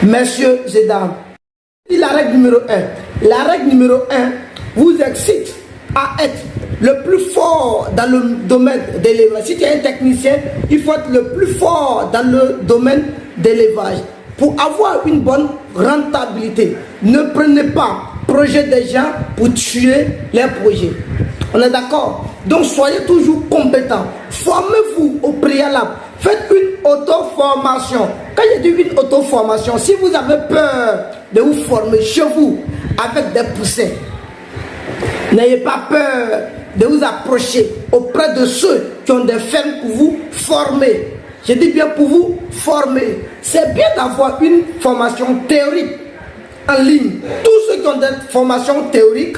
Messieurs et dames, la règle numéro 1. La règle numéro 1 vous excite à être le plus fort dans le domaine d'élevage. Si tu es un technicien, il faut être le plus fort dans le domaine d'élevage. Pour avoir une bonne rentabilité, ne prenez pas projet des gens pour tuer les projets. On est d'accord? Donc soyez toujours compétents. Formez-vous au préalable. Faites une auto-formation. Quand je dis une auto-formation, si vous avez peur de vous former chez vous avec des poussins, n'ayez pas peur de vous approcher auprès de ceux qui ont des fermes pour vous former. Je dis bien pour vous former. C'est bien d'avoir une formation théorique en ligne. Tous ceux qui ont des formations théoriques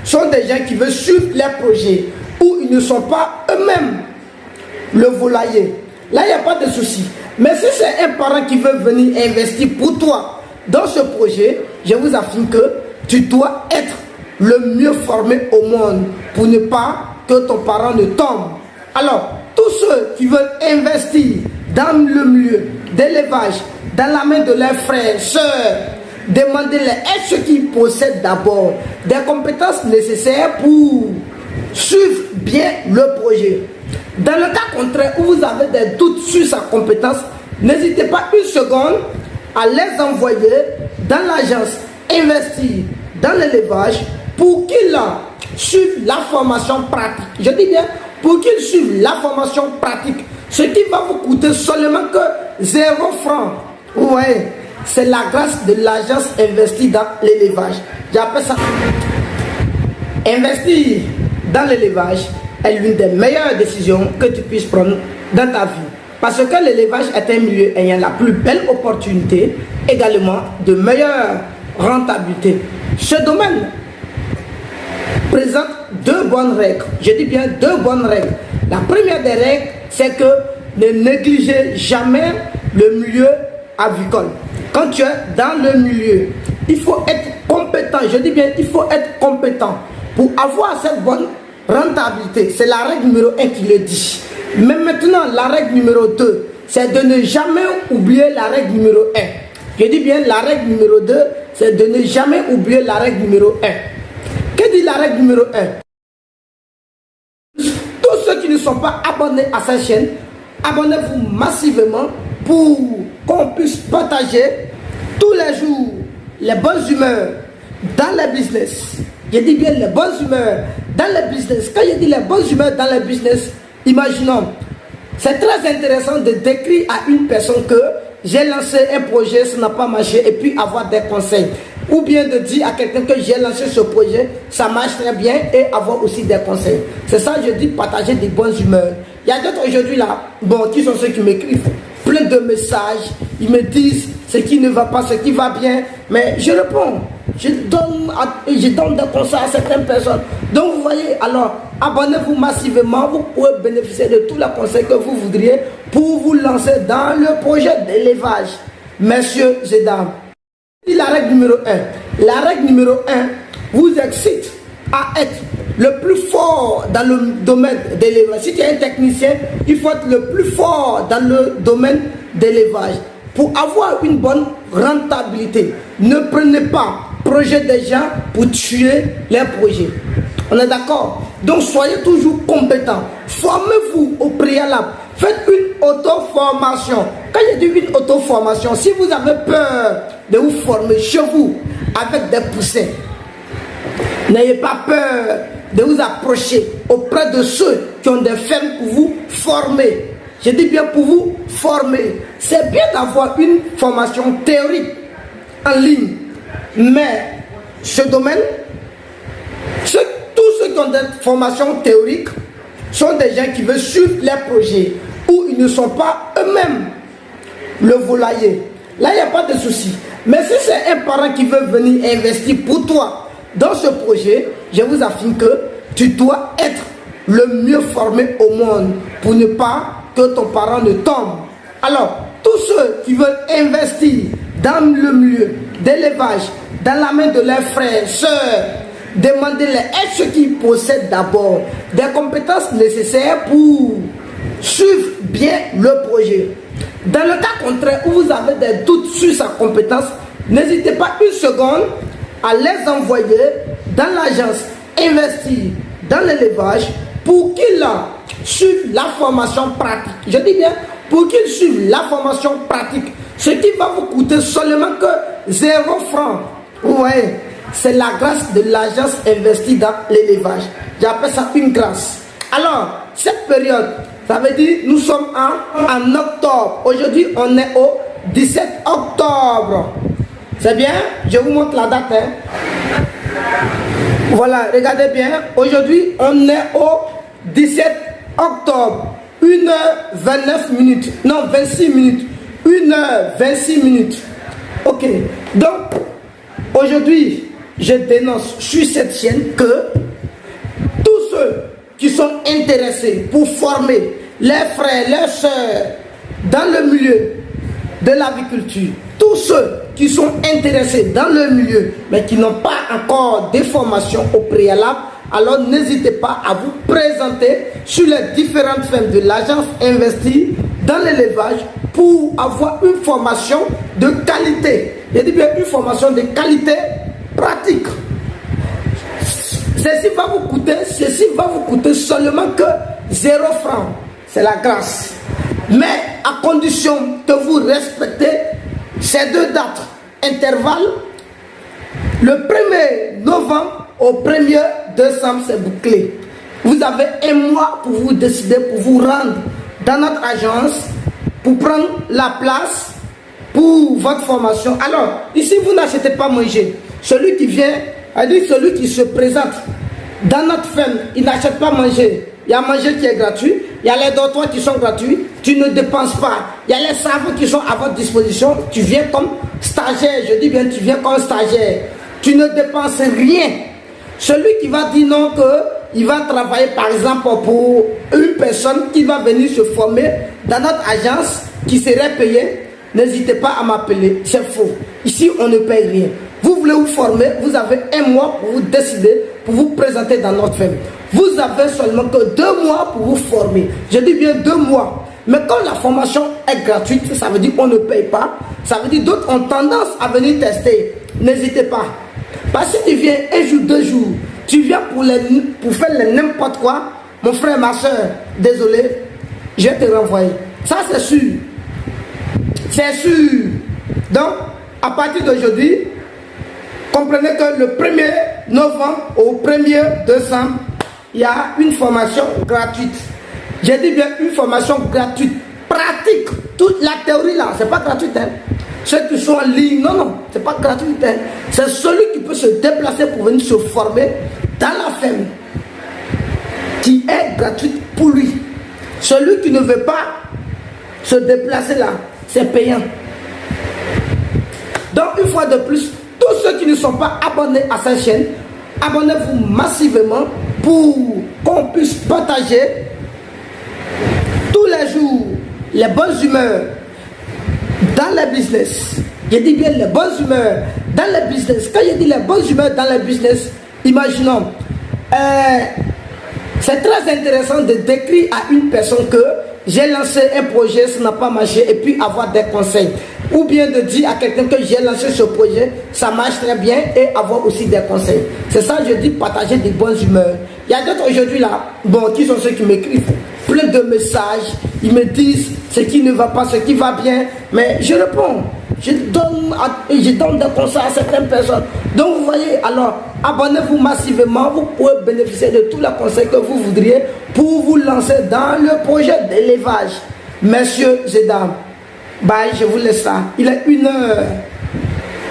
sont des gens qui veulent suivre les projets où ils ne sont pas eux-mêmes le volailler. Là, il n'y a pas de souci. Mais si c'est un parent qui veut venir investir pour toi dans ce projet, je vous affirme que tu dois être le mieux formé au monde pour ne pas que ton parent ne tombe. Alors, tous ceux qui veulent investir dans le milieu d'élevage, dans la main de leurs frères, sœurs, demandez-les est-ce qu'ils possèdent d'abord des compétences nécessaires pour suivre bien le projet. Dans le cas contraire où vous avez des doutes sur sa compétence, n'hésitez pas une seconde à les envoyer dans l'agence Investir dans l'élevage pour qu'ils suivent la formation pratique. Je dis bien pour qu'ils suivent la formation pratique, ce qui va vous coûter seulement que 0 francs. Vous voyez, c'est la grâce de l'agence Investir dans l'élevage. J'appelle ça investir dans l'élevage est l'une des meilleures décisions que tu puisses prendre dans ta vie. Parce que l'élevage est un milieu ayant la plus belle opportunité, également de meilleure rentabilité. Ce domaine présente 2 bonnes règles. Je dis bien 2 bonnes règles. La première des règles, c'est que ne négligez jamais le milieu avicole. Quand tu es dans le milieu, il faut être compétent. Je dis bien, il faut être compétent pour avoir cette bonne rentabilité. C'est la règle numéro 1 qui le dit. Mais maintenant, la règle numéro 2, c'est de ne jamais oublier la règle numéro 1. Je dis bien, la règle numéro 2, c'est de ne jamais oublier la règle numéro 1. Que dit la règle numéro 1? Tous ceux qui ne sont pas abonnés à cette chaîne, abonnez-vous massivement pour qu'on puisse partager tous les jours les bonnes humeurs dans les business. Je dis bien les bonnes humeurs dans les business. Quand je dis les bonnes humeurs dans les business, imaginons, c'est très intéressant de décrire à une personne que j'ai lancé un projet, ça n'a pas marché, et puis avoir des conseils. Ou bien de dire à quelqu'un que j'ai lancé ce projet, ça marche très bien, et avoir aussi des conseils. C'est ça, je dis, partager des bonnes humeurs. Il y a d'autres aujourd'hui là, bon, qui sont ceux qui m'écrivent plein de messages, ils me disent ce qui ne va pas, ce qui va bien, mais je réponds. Je donne des conseils à certaines personnes. Donc vous voyez, alors abonnez-vous massivement, vous pouvez bénéficier de tous les conseils que vous voudriez pour vous lancer dans le projet d'élevage. Messieurs et dames, la règle numéro 1. La règle numéro 1 vous excite à être le plus fort dans le domaine d'élevage. Si tu es un technicien, il faut être le plus fort dans le domaine d'élevage. Pour avoir une bonne rentabilité, ne prenez pas projet des gens pour tuer les projets. On est d'accord? Donc soyez toujours compétents. Formez-vous au préalable. Faites une auto-formation. Quand je dis une auto-formation, si vous avez peur de vous former chez vous avec des poussins, n'ayez pas peur de vous approcher auprès de ceux qui ont des fermes pour vous former. Je dis bien pour vous former. C'est bien d'avoir une formation théorique en ligne. Mais ce domaine, tous ceux qui ont des formations théoriques sont des gens qui veulent suivre les projets où ils ne sont pas eux-mêmes le volailler. Là, il n'y a pas de souci. Mais si c'est un parent qui veut venir investir pour toi dans ce projet, je vous affirme que tu dois être le mieux formé au monde pour ne pas que ton parent ne tombe. Alors, tous ceux qui veulent investir dans le milieu d'élevage, dans la main de leurs frères, sœurs, demandez-les est-ce qu'ils possèdent d'abord des compétences nécessaires pour suivre bien le projet. Dans le cas contraire où vous avez des doutes sur sa compétence, n'hésitez pas une seconde à les envoyer dans l'agence Investir dans l'élevage pour qu'ils suivent la formation pratique. Je dis bien, pour qu'ils suivent la formation pratique, ce qui va vous coûter seulement que 0 francs. Vous voyez, c'est la grâce de l'agence Investir dans l'élevage. J'appelle ça une grâce. Alors, cette période, ça veut dire nous sommes en octobre. Aujourd'hui, on est au 17 octobre. C'est bien? Je vous montre la date. Voilà, regardez bien. Aujourd'hui, on est au 17 octobre. 1h29. Non, 26 minutes. 1h26. Ok. Donc, aujourd'hui, je dénonce sur cette chaîne que tous ceux qui sont intéressés pour former les frères, les sœurs dans le milieu de l'aviculture, tous ceux qui sont intéressés dans le milieu mais qui n'ont pas encore de formation au préalable, alors n'hésitez pas à vous présenter sur les différentes fermes de l'agence Investir dans l'élevage pour avoir une formation de qualité. Je dis bien une formation de qualité pratique. Ceci va vous coûter seulement que 0 francs. C'est la grâce. Mais à condition que vous respectez ces deux dates intervalles, le 1er novembre au 1er décembre, c'est bouclé. Vous avez un mois pour vous décider, pour vous rendre dans notre agence, pour prendre la place pour votre formation. Alors, ici, vous n'achetez pas manger. Celui qui vient, celui qui se présente dans notre ferme, il n'achète pas manger. Il y a manger qui est gratuit, il y a les dortoirs qui sont gratuits, tu ne dépenses pas. Il y a les savons qui sont à votre disposition, tu viens comme stagiaire, je dis bien tu viens comme stagiaire. Tu ne dépenses rien. Celui qui va dire non qu'il va travailler par exemple pour une personne qui va venir se former dans notre agence qui serait payée, n'hésitez pas à m'appeler, c'est faux. Ici on ne paye rien. Vous voulez vous former, vous avez un mois pour vous décider, pour vous présenter dans notre ferme. Vous avez seulement que 2 mois pour vous former. Je dis bien 2 mois. Mais quand la formation est gratuite, ça veut dire qu'on ne paye pas. Ça veut dire d'autres ont tendance à venir tester. N'hésitez pas. Parce que si tu viens 1 jour, 2 jours, tu viens pour faire n'importe quoi, mon frère, ma soeur, désolé, je vais te renvoyer. Ça c'est sûr. C'est sûr. Donc, à partir d'aujourd'hui, comprenez que le 1er novembre au 1er décembre, il y a une formation gratuite. J'ai dit bien une formation gratuite, pratique. Toute la théorie là, c'est pas gratuit. Hein. Ceux qui sont en ligne, non, c'est pas gratuit. Hein. C'est celui qui peut se déplacer pour venir se former dans la ferme, qui est gratuite pour lui. Celui qui ne veut pas se déplacer là, c'est payant. Donc une fois de plus, tous ceux qui ne sont pas abonnés à cette chaîne, abonnez-vous massivement pour qu'on puisse partager tous les jours les bonnes humeurs dans les business. Je dis bien les bonnes humeurs dans les business. Quand je dis les bonnes humeurs dans les business, imaginons, c'est très intéressant de décrire à une personne que j'ai lancé un projet, ça n'a pas marché, et puis avoir des conseils. Ou bien de dire à quelqu'un que j'ai lancé ce projet, ça marche très bien, et avoir aussi des conseils. C'est ça, je dis, partager des bonnes humeurs. Il y a d'autres aujourd'hui là, bon, qui sont ceux qui m'écrivent plein de messages, ils me disent ce qui ne va pas, ce qui va bien, mais je réponds. Je donne des conseils à certaines personnes. Donc vous voyez, alors abonnez-vous massivement, vous pouvez bénéficier de tous les conseils que vous voudriez pour vous lancer dans le projet d'élevage. Messieurs et dames, bye, je vous laisse là. Il est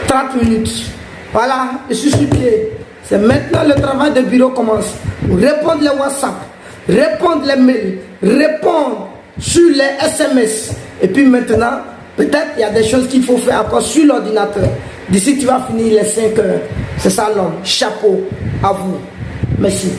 1h30. Voilà, je suis sur pied. C'est maintenant le travail de bureau commence. Répondre les WhatsApp, répondre les mails, répondre sur les SMS. Et puis maintenant, peut-être il y a des choses qu'il faut faire encore sur l'ordinateur. D'ici tu vas finir les 5 heures. C'est ça l'homme. Chapeau à vous. Merci.